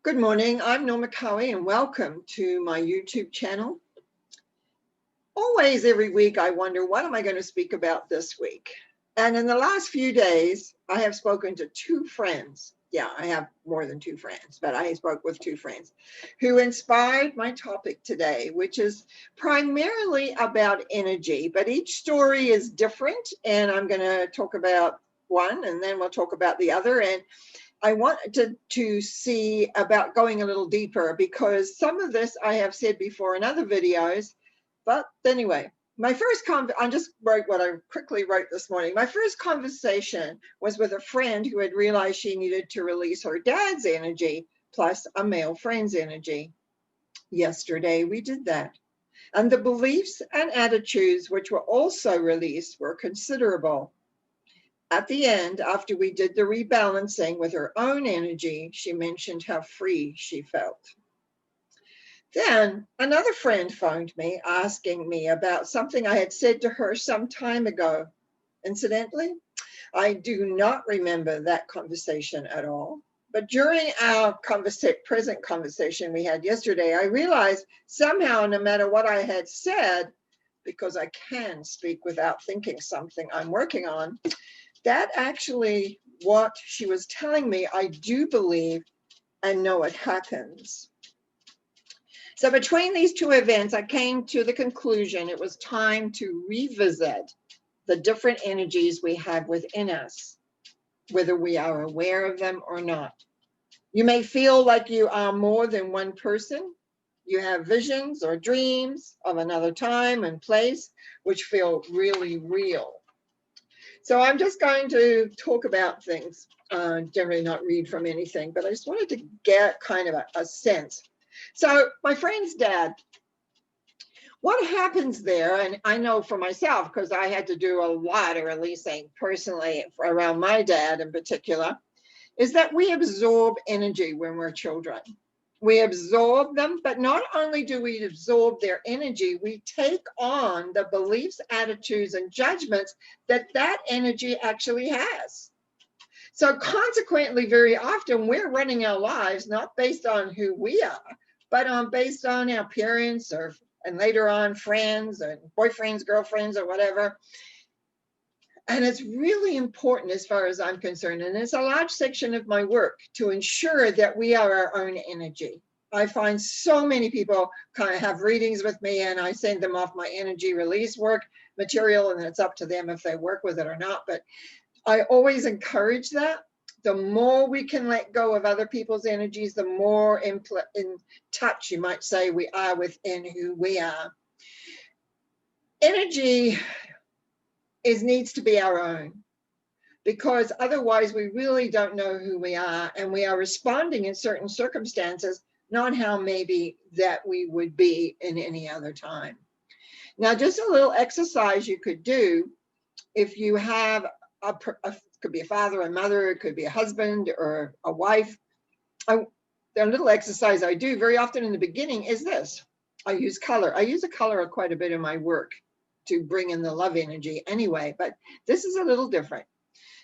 Good morning, I'm Norma Cowie and welcome to my YouTube channel. Always every week I wonder, what am I going to speak about this week? And in the last few days, I have spoken to two friends. Yeah, I have more than two friends, but I spoke with two friends who inspired my topic today, which is primarily about energy, but each story is different. And I'm going to talk about one and then we'll talk about the other. And I wanted to see about going a little deeper because some of this I have said before in other videos. But anyway, I just wrote what I quickly wrote this morning. My first conversation was with a friend who had realized she needed to release her dad's energy plus a male friend's energy. Yesterday, we did that. And the beliefs and attitudes which were also released were considerable. At the end, after we did the rebalancing with her own energy, she mentioned how free she felt. Then another friend phoned me asking me about something I had said to her some time ago. Incidentally, I do not remember that conversation at all. But during our present conversation we had yesterday, I realized somehow, no matter what I had said, because I can speak without thinking something I'm working on, that actually what she was telling me, I do believe and know it happens. So between these two events, I came to the conclusion it was time to revisit the different energies we have within us, whether we are aware of them or not. You may feel like you are more than one person. You have visions or dreams of another time and place, which feel really real. So I'm just going to talk about things, generally not read from anything, but I just wanted to get kind of a sense. So my friend's dad, what happens there, and I know for myself, because I had to do a lot of releasing personally around my dad in particular, is that we absorb energy when we're children. We absorb them, but not only do we absorb their energy, we take on the beliefs, attitudes, and judgments that that energy actually has. So consequently, very often we're running our lives not based on who we are, but based on our parents and later on friends and boyfriends, girlfriends, or whatever. And it's really important as far as I'm concerned, and it's a large section of my work to ensure that we are our own energy. I find so many people kind of have readings with me and I send them off my energy release work material, and it's up to them if they work with it or not. But I always encourage that. The more we can let go of other people's energies, the more in touch, you might say, we are within who we are. Energy needs to be our own, because otherwise we really don't know who we are, and we are responding in certain circumstances, not how maybe that we would be in any other time. Now, just a little exercise you could do if you have could be a father and mother, it could be a husband or a wife. The little exercise I do very often in the beginning is this. I use color. I use a color quite a bit in my work to bring in the love energy anyway, but this is a little different.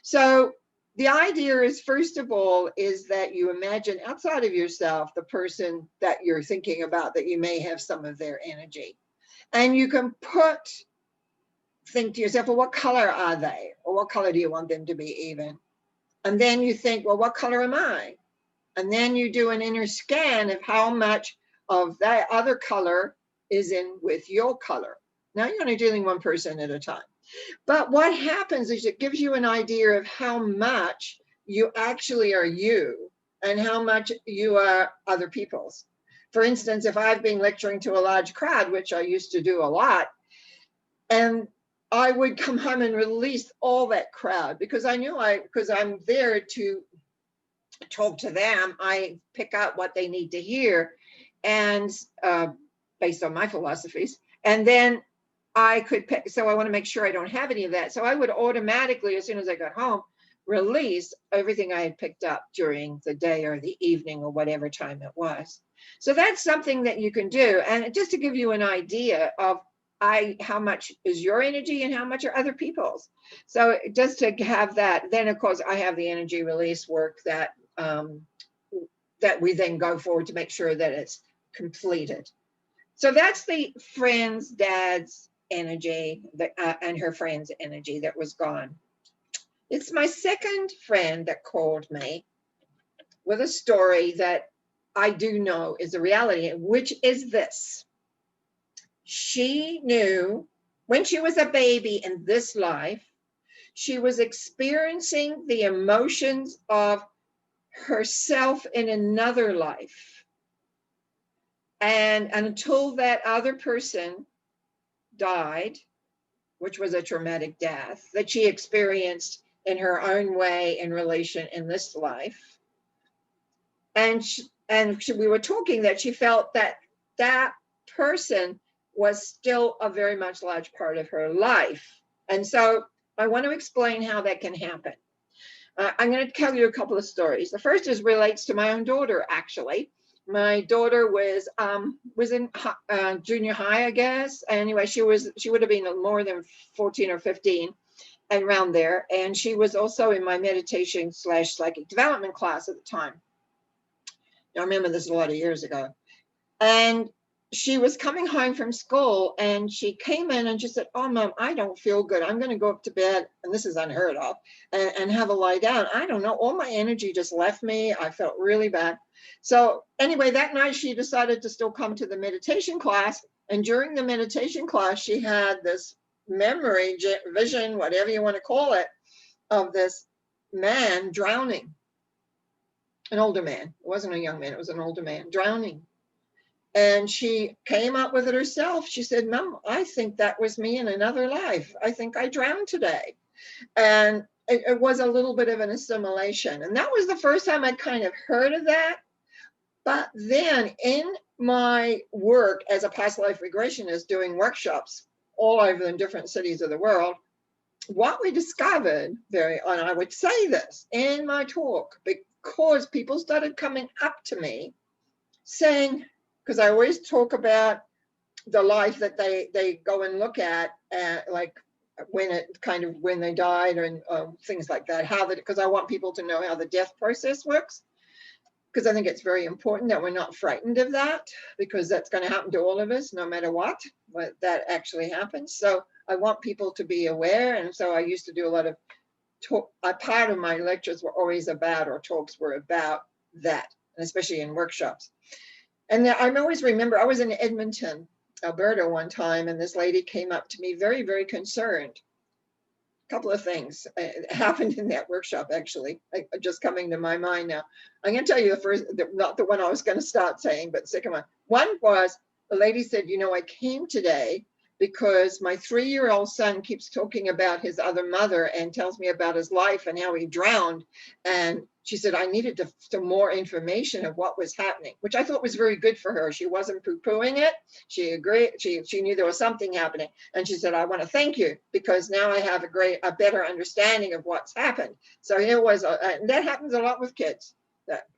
So the idea is, first of all, is that you imagine outside of yourself the person that you're thinking about, that you may have some of their energy. And you can think to yourself, well, what color are they? Or what color do you want them to be even? And then you think, well, what color am I? And then you do an inner scan of how much of that other color is in with your color. Now you're only dealing one person at a time. But what happens is it gives you an idea of how much you actually are you and how much you are other people's. For instance, if I've been lecturing to a large crowd, which I used to do a lot, and I would come home and release all that crowd because because I'm there to talk to them, I pick out what they need to hear, and based on my philosophies, and then I could pick. So I want to make sure I don't have any of that. So I would automatically, as soon as I got home, release everything I had picked up during the day or the evening or whatever time it was. So that's something that you can do. And just to give you an idea of how much is your energy and how much are other people's. So just to have that, then of course I have the energy release work that that we then go forward to make sure that it's completed. So that's the friend's dad's energy and her friend's energy that was gone. It's my second friend that called me with a story that I do know is a reality, which is this. She knew when she was a baby in this life, she was experiencing the emotions of herself in another life. And until that other person died, which was a traumatic death that she experienced in her own way in relation in this life. And we were talking that she felt that that person was still a very much large part of her life. And so I want to explain how that can happen. I'm going to tell you a couple of stories. The first relates to my own daughter, actually. My daughter was in junior high, I guess. Anyway, she would have been more than 14 or 15 and around there. And she was also in my meditation / psychic development class at the time. I remember this a lot of years ago. And she was coming home from school and she came in and she said, "Oh, Mom, I don't feel good. I'm going to go up to bed." And this is unheard of, and have a lie down. I don't know. All my energy just left me. I felt really bad. So anyway, that night she decided to still come to the meditation class. And during the meditation class, she had this memory, vision, whatever you want to call it, of this man drowning. An older man. It wasn't a young man. It was an older man drowning. And she came up with it herself. She said, "Mom, I think that was me in another life. I think I drowned today." And it was a little bit of an assimilation. And that was the first time I'd kind of heard of that. But then in my work as a past life regressionist doing workshops all over in different cities of the world, what we discovered, and I would say this in my talk, because people started coming up to me saying, because I always talk about the life that they go and look at, like when they died and things like that, because I want people to know how the death process works, because I think it's very important that we're not frightened of that, because that's going to happen to all of us, no matter what that actually happens. So I want people to be aware. And so I used to do a lot of talk. A part of my lectures were always about, or talks were about that, and especially in workshops. And I always remember I was in Edmonton, Alberta one time, and this lady came up to me very, very concerned. A couple of things happened in that workshop, actually, just coming to my mind now. I'm going to tell you the first, not the one I was going to start saying, but the second one. One was, the lady said, "I came today because my 3-year-old son keeps talking about his other mother and tells me about his life and how he drowned." And she said, "I needed some more information of what was happening," which I thought was very good for her. She wasn't poo-pooing it. She agreed. She knew there was something happening. And she said, "I want to thank you because now I have a better understanding of what's happened." So here was, and that happens a lot with kids.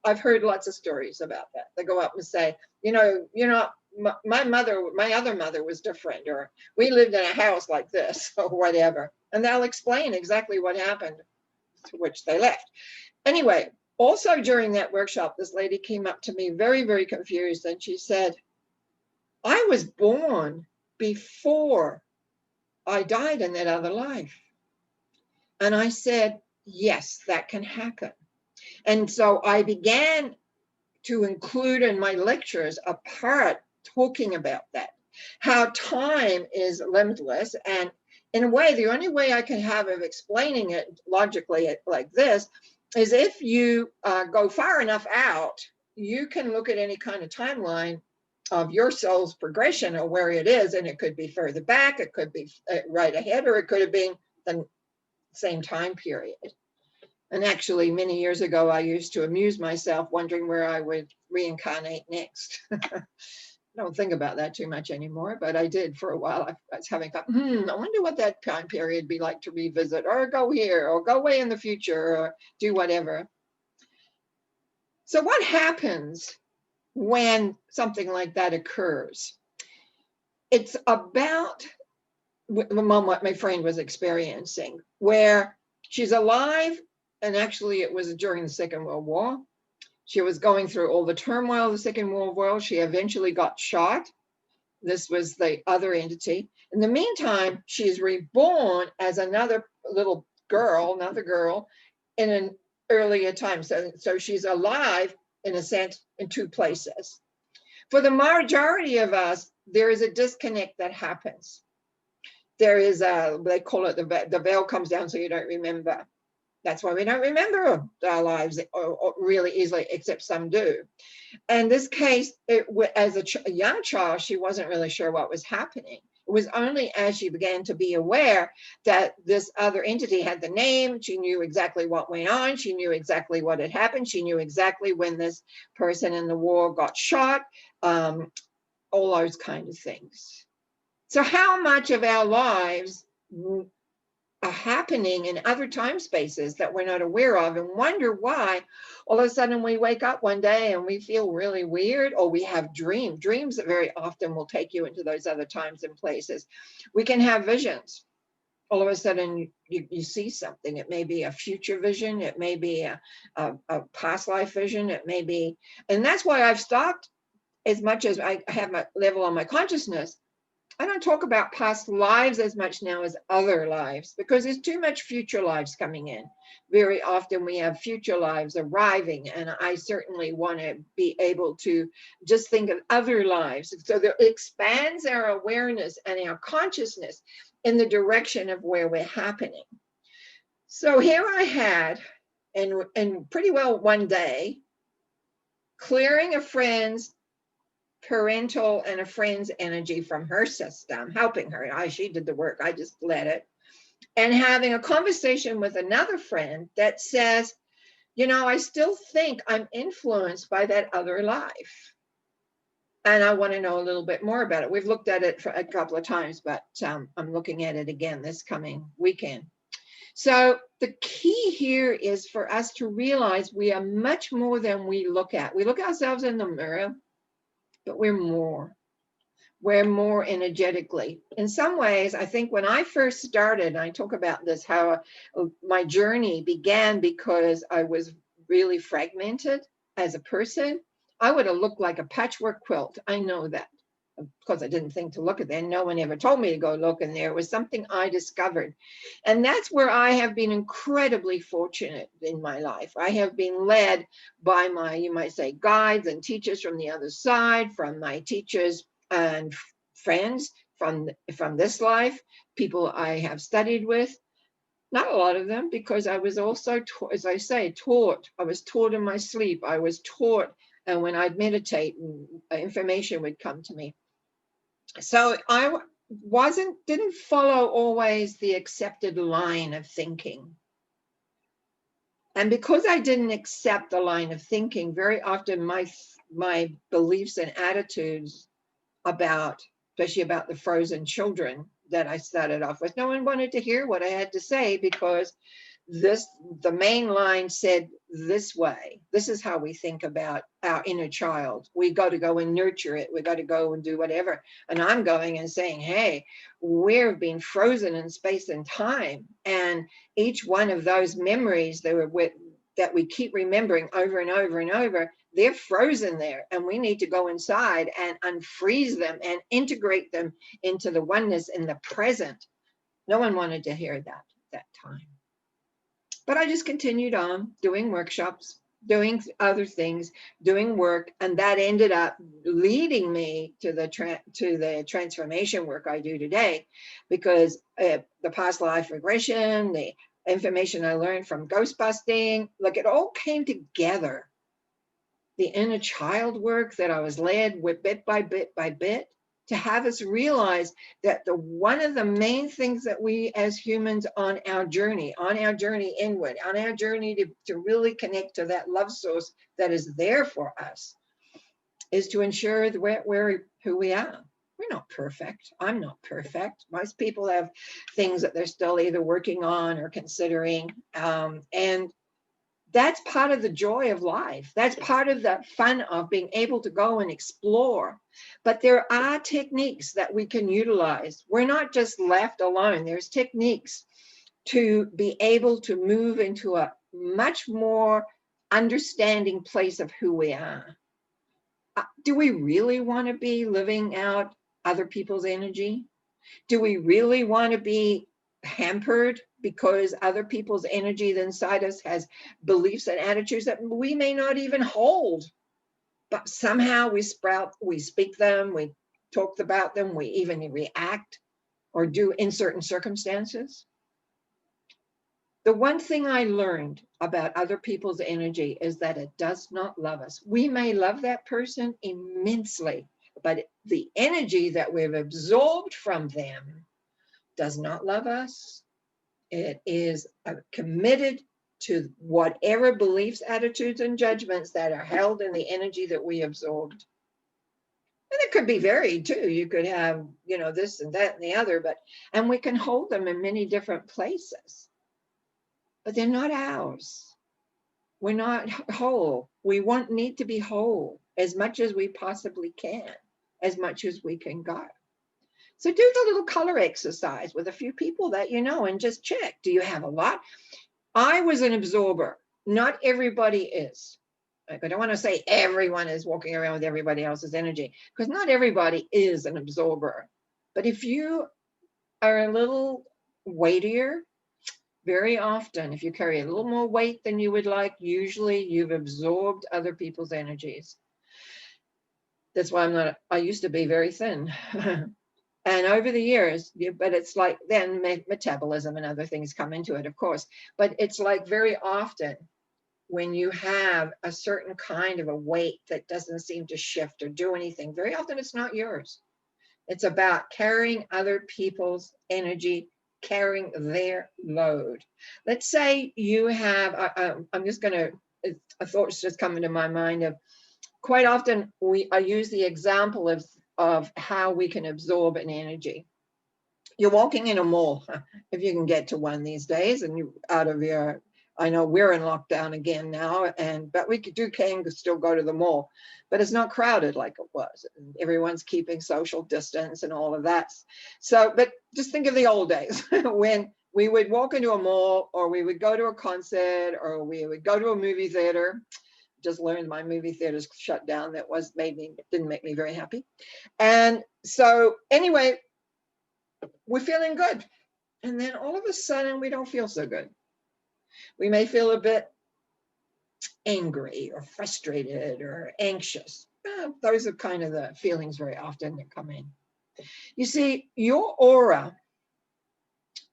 I've heard lots of stories about that. They go up and say, my other mother was different, or we lived in a house like this, or whatever. And they'll explain exactly what happened, to which they left. Anyway, also during that workshop, this lady came up to me very, very confused. And she said, "I was born before I died in that other life." And I said, "Yes, that can happen." And so I began to include in my lectures a part talking about that, how time is limitless. And in a way, the only way I can have of explaining it logically like this is if you go far enough out, you can look at any kind of timeline of your soul's progression or where it is, and it could be further back, it could be right ahead, or it could have been the same time period. And actually, many years ago, I used to amuse myself wondering where I would reincarnate next. I don't think about that too much anymore, but I did for a while. I was having thought, I wonder what that time period would be like to revisit, or go here, or go way in the future, or do whatever. So what happens when something like that occurs? It's about what my friend was experiencing, where she's alive. And actually, it was during the Second World War. She was going through all the turmoil of the Second World War. She eventually got shot. This was the other entity. In the meantime, she's reborn as another little girl, in an earlier time. So she's alive, in a sense, in two places. For the majority of us, there is a disconnect that happens. There is they call it the veil comes down so you don't remember. That's why we don't remember our lives or really easily, except some do. In this case, as a young child, she wasn't really sure what was happening. It was only as she began to be aware that this other entity had the name. She knew exactly what went on. She knew exactly what had happened. She knew exactly when this person in the war got shot, all those kind of things. So how much of our lives are happening in other time spaces that we're not aware of, and wonder why all of a sudden we wake up one day and we feel really weird, or we have dreams that very often will take you into those other times and places. We can have visions. All of a sudden you see something. It may be a future vision. It may be a past life vision. It may be, and that's why I've stopped, as much as I have my level on my consciousness, I don't talk about past lives as much now as other lives, because there's too much future lives coming in. Very often we have future lives arriving, and I certainly want to be able to just think of other lives. So that it expands our awareness and our consciousness in the direction of where we're happening. So here I had, and pretty well one day, clearing a friend's parental and a friend's energy from her system, helping her. She did the work, I just let it. And having a conversation with another friend that says, I still think I'm influenced by that other life. And I want to know a little bit more about it. We've looked at it for a couple of times, but I'm looking at it again this coming weekend. So the key here is for us to realize we are much more than we look at. We look at ourselves in the mirror, but we're more. We're more energetically. In some ways, I think when I first started, and I talk about this, how my journey began because I was really fragmented as a person. I would have looked like a patchwork quilt. I know that. Of course, I didn't think to look at that. No one ever told me to go look in there. It was something I discovered. And that's where I have been incredibly fortunate in my life. I have been led by my, you might say, guides and teachers from the other side, from my teachers and friends from this life, people I have studied with. Not a lot of them, because I was also, as I say, taught. I was taught in my sleep. I was taught, and when I'd meditate, information would come to me. So I didn't follow always the accepted line of thinking. And because I didn't accept the line of thinking, very often my beliefs and attitudes about, especially about the frozen children that I started off with, no one wanted to hear what I had to say, because the main line said this way. This is how we think about our inner child. We got to go and nurture it. We got to go and do whatever. And I'm going and saying, hey, we've been frozen in space and time. And each one of those memories that we keep remembering over and over and over, they're frozen there. And we need to go inside and unfreeze them and integrate them into the oneness in the present. No one wanted to hear that at that time. But I just continued on doing workshops, doing other things, doing work, and that ended up leading me to the transformation work I do today, because the past life regression, the information I learned from ghost busting, look, it all came together. The inner child work that I was led with bit by bit by bit, to have us realize that one of the main things that we as humans on our journey inward, on our journey to really connect to that love source that is there for us, is to ensure that we're who we are. We're not perfect. I'm not perfect. Most people have things that they're still either working on or considering. And that's part of the joy of life. That's part of the fun of being able to go and explore. But there are techniques that we can utilize. We're not just left alone. There's techniques to be able to move into a much more understanding place of who we are. Do we really want to be living out other people's energy? Do we really want to be hampered because other people's energy inside us has beliefs and attitudes that we may not even hold? But somehow we speak them, we talk about them, we even react or do in certain circumstances. The one thing I learned about other people's energy is that it does not love us. We may love that person immensely, but the energy that we've absorbed from them does not love us. It is committed to whatever beliefs, attitudes, and judgments that are held in the energy that we absorbed. And it could be varied too. You could have, this and that and the other, and we can hold them in many different places, but they're not ours. We're not whole. We need to be whole as much as we possibly can, as much as we can go. So do the little color exercise with a few people that you know and just check. Do you have a lot? I was an absorber. Not everybody is. I don't want to say everyone is walking around with everybody else's energy, because not everybody is an absorber. But if you are a little weightier, very often, if you carry a little more weight than you would like, usually you've absorbed other people's energies. That's why I used to be very thin. And over the years, but it's like then metabolism and other things come into it, of course. But it's like very often when you have a certain kind of a weight that doesn't seem to shift or do anything, very often it's not yours. It's about carrying other people's energy, carrying their load. Let's say you have, I'm just going to, a thought's just coming to my mind of quite often I use the example of how we can absorb an energy. You're walking in a mall, if you can get to one these days, and you're out of your, I know we're in lockdown again now, but we can still go to the mall, but it's not crowded like it was. Everyone's keeping social distance and all of that. So, but just think of the old days when we would walk into a mall, or we would go to a concert, or we would go to a movie theater. Just learned my movie theaters shut down. That didn't make me very happy. And so anyway, we're feeling good. And then all of a sudden we don't feel so good. We may feel a bit angry or frustrated or anxious. Those are kind of the feelings very often that come in. You see, your aura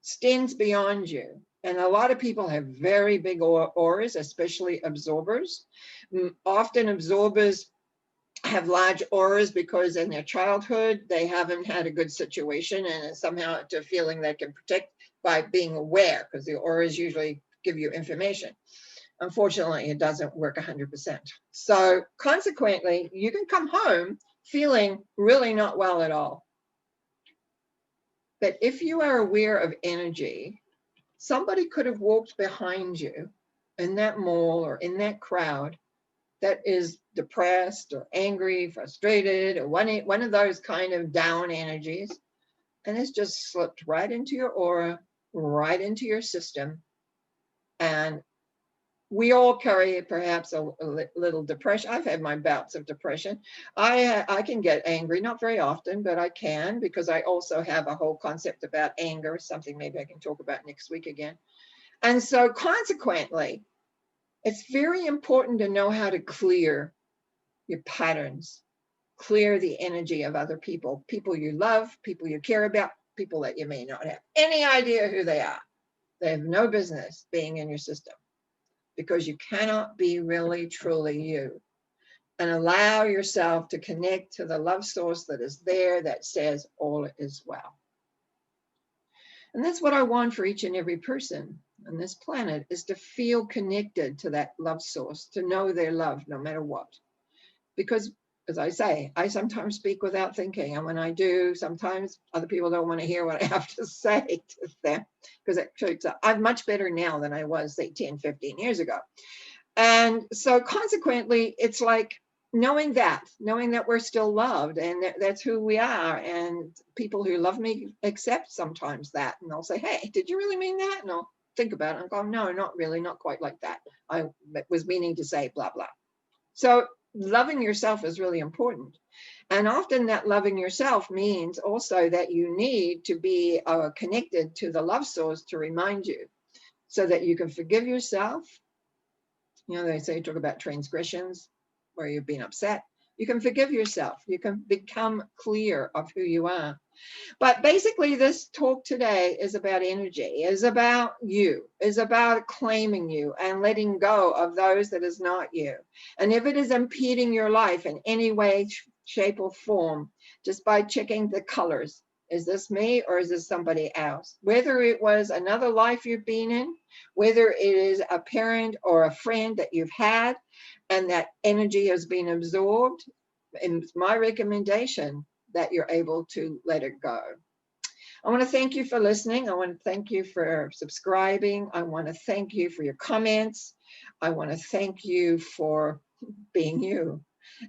extends beyond you. And a lot of people have very big auras, especially absorbers. Often absorbers have large auras because in their childhood, they haven't had a good situation, and somehow it's a feeling they can protect by being aware, because the auras usually give you information. Unfortunately, it doesn't work 100%. So consequently, you can come home feeling really not well at all. But if you are aware of energy, somebody could have walked behind you in that mall or in that crowd that is depressed or angry, frustrated, or one of those kind of down energies, and it's just slipped right into your aura, right into your system. And we all carry perhaps a little depression. I've had my bouts of depression. I can get angry, not very often, but I can, because I also have a whole concept about anger, something maybe I can talk about next week again. And so consequently, it's very important to know how to clear your patterns, clear the energy of other people, people you love, people you care about, people that you may not have any idea who they are. They have no business being in your system, because you cannot be really, truly you. And allow yourself to connect to the love source that is there, that says all is well. And that's what I want for each and every person on this planet, is to feel connected to that love source, to know they're loved no matter what. Because, as I say, I sometimes speak without thinking. And when I do, sometimes other people don't want to hear what I have to say to them, because actually I'm much better now than I was, say, 10, 15 years ago. And so consequently, it's like knowing that we're still loved, and that's who we are. And people who love me accept sometimes that, and they'll say, hey, did you really mean that? No, think about it and go, no, not really, not quite like that. I was meaning to say blah, blah. So loving yourself is really important. And often that loving yourself means also that you need to be connected to the love source to remind you, so that you can forgive yourself. You know, they say, talk about transgressions where you've been upset. You can forgive yourself. You can become clear of who you are. But basically, this talk today is about energy, is about you, is about claiming you and letting go of those that is not you. And if it is impeding your life in any way, shape, or form, just by checking the colors, is this me or is this somebody else? Whether it was another life you've been in, whether it is a parent or a friend that you've had, and that energy has been absorbed, and my recommendation that you're able to let it go. I want to thank you for listening. I want to thank you for subscribing. I want to thank you for your comments. I want to thank you for being you.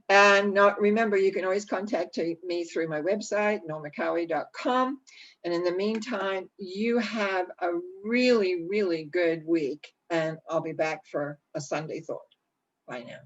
And remember, you can always contact me through my website, normacowie.com. And in the meantime, you have a really, really good week. And I'll be back for a Sunday thought. Bye now.